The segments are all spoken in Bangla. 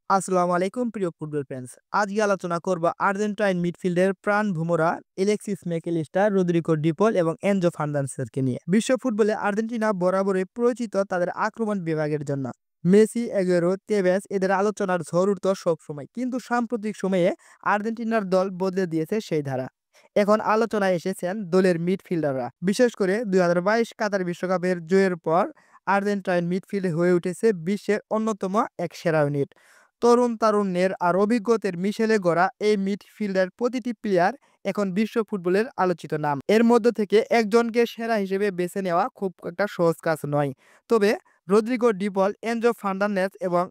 আসসালামু আলাইকুম প্রিয় ফুটবল ফ্যান্স। আজকে আলোচনা করব আর্জেন্টাইন মিডফিল্ডের প্রাণ ভোমরা এলেক্সিস ম্যাকঅ্যালিস্টার, রদ্রিগো ডি পল এবং এনজো ফার্নান্দেসকে নিয়ে। বিশ্ব ফুটবলে আর্জেন্টিনা বরাবরই পরিচিত তাদের আক্রমণ বিভাগের জন্য। মেসি, এগুয়েরো, তেভেজ এদের আলোচনার ঝড় উঠত সবসময়, কিন্তু সাম্প্রতিক সময়ে আর্জেন্টিনার দল বদলে দিয়েছে সেই ধারা। এখন আলোচনায় এসেছেন দলের মিডফিল্ডাররা। বিশেষ করে 2022 কাতার বিশ্বকাপের জয়ের পর আর্জেন্টাইন মিডফিল্ড হয়ে উঠেছে বিশ্বের অন্যতম এক সেরা ইউনিট। তরুণ তারুণ্যের আর অভিজ্ঞতার মিশেলে গড়া এই মিডফিল্ডের প্রতিটি প্লেয়ার এখন বিশ্ব ফুটবলের আলোচিত নাম। এর মধ্য থেকে একজনকে সেরা হিসেবে বেছে নেওয়া খুব একটা সহজ কাজ নয়। তবে রদ্রিগো ডি পল, এনজো ফার্নান্দেজ এবং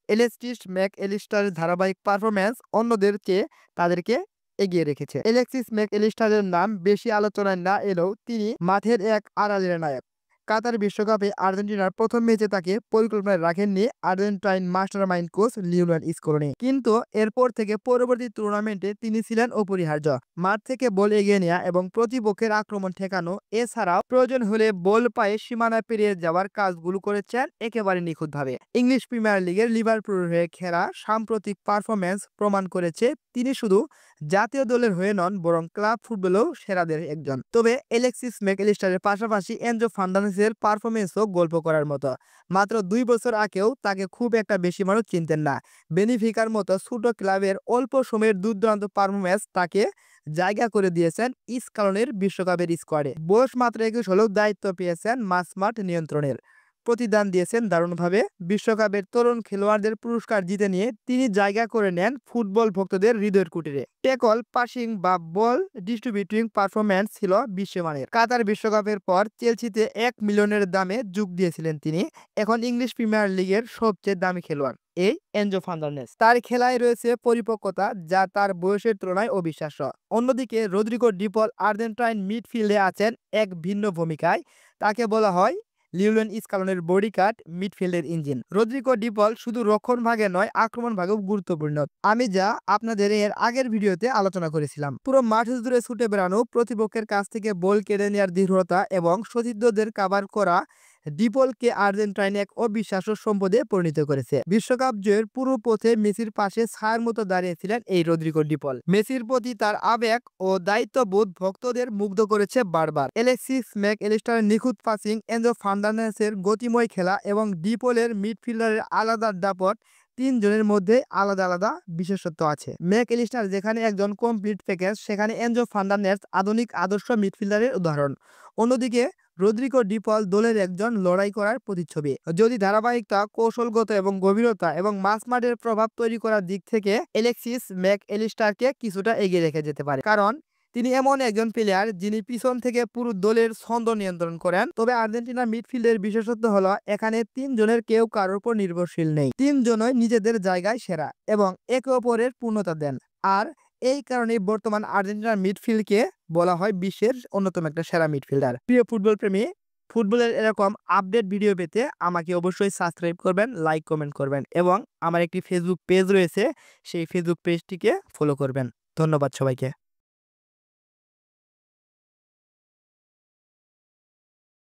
এলেক্সিস ম্যাকঅ্যালিস্টারের ধারাবাহিক পারফরম্যান্স অন্যদের চেয়ে তাদেরকে এগিয়ে রেখেছে। এলেক্সিস ম্যাকঅ্যালিস্টারের নাম বেশি আলোচনায় না এলেও তিনি মাঠের এক আড়ালের নায়ক। কাতার বিশ্বকাপে আর্জেন্টিনার প্রথম ম্যাচে তাকে পরিকল্পনায় রাখেননি Argentine mastermind coach Lionel Scaloni, কিন্তু এরপর থেকে পরবর্তী টুর্নামেন্টে তিনি ছিলেন অপরিহার্য। মাঠ থেকে বল এগিয়ে নেওয়া এবং প্রতিপক্ষের আক্রমণ ঠেকানো, এছাড়াও প্রয়োজন হলে বল পায়ে সীমানা পেরিয়ে যাওয়ার কাজগুলো করেছেন একেবারে নিখুঁতভাবে। ইংলিশ প্রিমিয়ার লিগের লিভারপুলের হয়ে খেলা সাম্প্রতিক পারফরম্যান্স প্রমাণ করেছে তিনি শুধু জাতীয় দলের হয়ে নন, বরং ক্লাব ফুটবলেও সেরাদের একজন। তবে এলেক্সিস ম্যাকঅ্যালিস্টারের পাশাপাশি এনজো ফার্নান্দেজের পারফরম্যান্সও গল্প করার মতো। মাত্র ২ বছর আগেও তাকে খুব একটা বেশি মানুষ চিনতেন না। বেনিফিকার মতো ছোট ক্লাবের অল্প সময়ের দুর্দান্ত পারফরম্যান্স তাকে জায়গা করে দিয়েছেন স্কালনের বিশ্বকাপের স্কোয়াডে। বয়স মাত্র ২১ হলেও দায়িত্ব পেয়েছেন মাঝমাঠ নিয়ন্ত্রণের। প্রতিদান দিয়েছেন দারুণভাবে। বিশ্বকাপের তরুণ খেলোয়াড়দের পুরস্কার জিতে নিয়ে তিনি জায়গা করে নেন ফুটবল ভক্তদের হৃদয়ের কুটিরে। ট্যাকল, পাসিং বা বল ডিস্ট্রিবিউটিং পারফরম্যান্স ছিল বিশ্বমানের। কাতার বিশ্বকাপের পর চেলসিতে ১ মিলিয়নের দামে যোগ দিয়েছিলেন তিনি। এখন ইংলিশ প্রিমিয়ার লিগের সবচেয়ে দামি খেলোয়াড় এই এনজো ফার্নান্দেজ। তার খেলায় রয়েছে পরিপক্কতা যা তার বয়সের তুলনায় অবিশ্বাস্য। অন্যদিকে রদ্রিগো ডি পল আর্জেন্টাইন মিডফিল্ডে আছেন এক ভিন্ন ভূমিকায়। তাকে বলা হয় লিওনেল স্কালোনের বডিগার্ড, মিডফিল্ডের ইঞ্জিন। রদ্রিগো ডি পল শুধু রক্ষণ ভাগে নয়, আক্রমণ ভাগেও গুরুত্বপূর্ণ। আমি যা আপনাদের এর আগের ভিডিওতে আলোচনা করেছিলাম। পুরো মাঠ জুড়ে ছুটে বেড়ানো, প্রতিপক্ষের কাছ থেকে বল কেড়ে নেওয়ার দৃঢ়তা এবং সতীর্থদের কাভার করা ডিপলকে আর্জেন্টাইন এক অবিশ্বাস্য সম্পদে পরিণত করেছে। বিশ্বকাপ জয়ের পুরো পথে মেসির পাশে ছায়ার মতো দাঁড়িয়েছিলেন এই রদ্রিগো ডি পল। মেসির প্রতি তার আবেগ ও দায়িত্ববোধ ভক্তদের মুগ্ধ করেছে বারবার। এলেক্সিস ম্যাকঅ্যালিস্টারের নিখুঁত পাসিং, এনজো ফার্নান্দেজের গতিময় খেলা এবং ডি পলের মিডফিল্ডারের আলাদা দাপট, তিনজনের মধ্যে আলাদা আলাদা বিশেষত্ব আছে। ম্যাকঅ্যালিস্টার যেখানে একজন কমপ্লিট প্যাকেজ, সেখানে এনজো ফার্নান্দেজ আধুনিক আদর্শ মিডফিল্ডারের উদাহরণ। অন্যদিকে রদ্রিগো ডি পল দলের একজন লড়াই করার প্রতিচ্ছবি। যদি ধারাবাহিকতা, কৌশলগত এবং গভীরতা এবং মাঝমাঠের প্রভাব তৈরি করার দিক থেকে এলেক্সিস ম্যাকঅ্যালিস্টারকে কিছুটা এগিয়ে রেখে যেতে পারে, কারণ তিনি এমন একজন প্লেয়ার যিনি পিছন থেকে পুরো দলের ছন্দ নিয়ন্ত্রণ করেন। তবে আর্জেন্টিনার মিডফিল্ডের বিশেষত্ব হলো এখানে তিনজনের কেউ কারোর উপর নির্ভরশীল নেই। তিনজনই নিজেদের জায়গায় সেরা এবং একে অপরের পূর্ণতা দেন। আর এই কারণে বর্তমান আর্জেন্টিনার মিডফিল্ডকে বলা হয় বিশ্বের অন্যতম একটা সেরা মিডফিল্ডার। প্রিয় ফুটবল প্রেমী, ফুটবলের এরকম আপডেট ভিডিও পেতে আমাকে অবশ্যই সাবস্ক্রাইব করবেন, লাইক কমেন্ট করবেন এবং আমার একটি ফেসবুক পেজ রয়েছে, সেই ফেসবুক পেজটিকে ফলো করবেন। ধন্যবাদ সবাইকে।